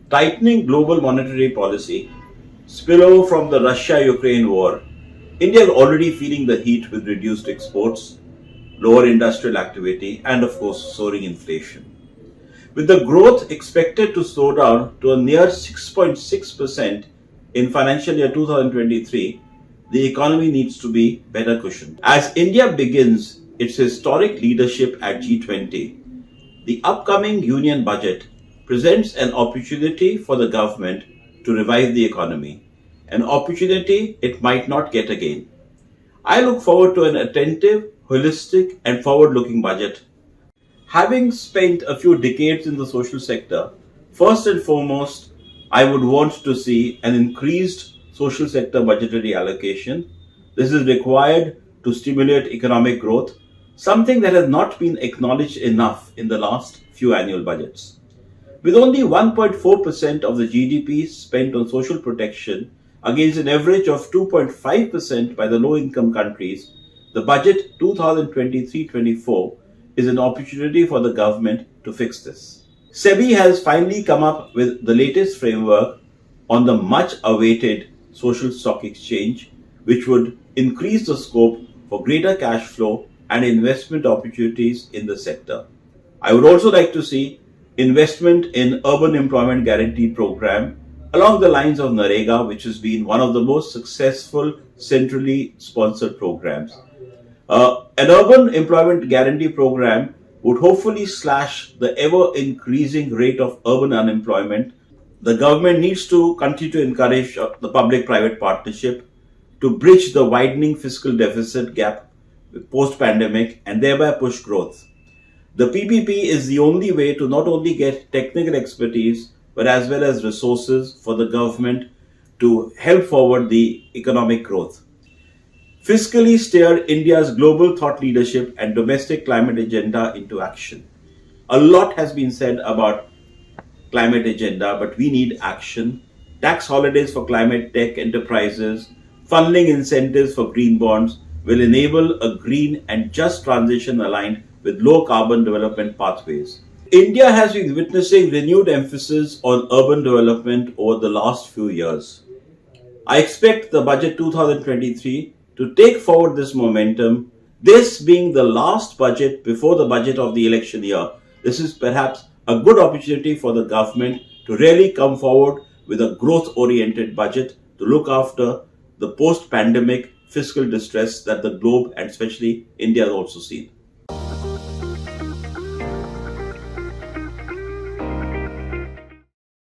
tightening global monetary policy, spillover from the Russia-Ukraine war, India is already feeling the heat with reduced exports, lower industrial activity, and of course, soaring inflation. With the growth expected to slow down to a near 6.6% in financial year 2023, the economy needs to be better cushioned. As India begins its historic leadership at G20, the upcoming union budget presents an opportunity for the government to revive the economy, an opportunity it might not get again. I look forward to an attentive, holistic, and forward looking budget. Having spent a few decades in the social sector, first and foremost, I would want to see an increased social sector budgetary allocation. This is required to stimulate economic growth, something that has not been acknowledged enough in the last few annual budgets. With only 1.4% of the GDP spent on social protection against an average of 2.5% by the low-income countries, the budget 2023-24 is an opportunity for the government to fix this. SEBI has finally come up with the latest framework on the much-awaited social stock exchange, which would increase the scope for greater cash flow and investment opportunities in the sector. I would also like to see investment in Urban Employment Guarantee Program along the lines of NREGA, which has been one of the most successful centrally sponsored programs. An Urban Employment Guarantee Program would hopefully slash the ever-increasing rate of urban unemployment. The government needs to continue to encourage the public-private partnership to bridge the widening fiscal deficit gap post-pandemic and thereby push growth. The PPP is the only way to not only get technical expertise but as well as resources for the government to help forward the economic growth. Fiscally steer India's global thought leadership and domestic climate agenda into action. A lot has been said about climate agenda, but we need action. Tax holidays for climate tech enterprises, funneling incentives for green bonds will enable a green and just transition aligned with low carbon development pathways. India has been witnessing renewed emphasis on urban development over the last few years. I expect the budget 2023 to take forward this momentum. This being the last budget before the budget of the election year, this is perhaps a good opportunity for the government to really come forward with a growth-oriented budget to look after the post-pandemic fiscal distress that the globe and especially India has also seen.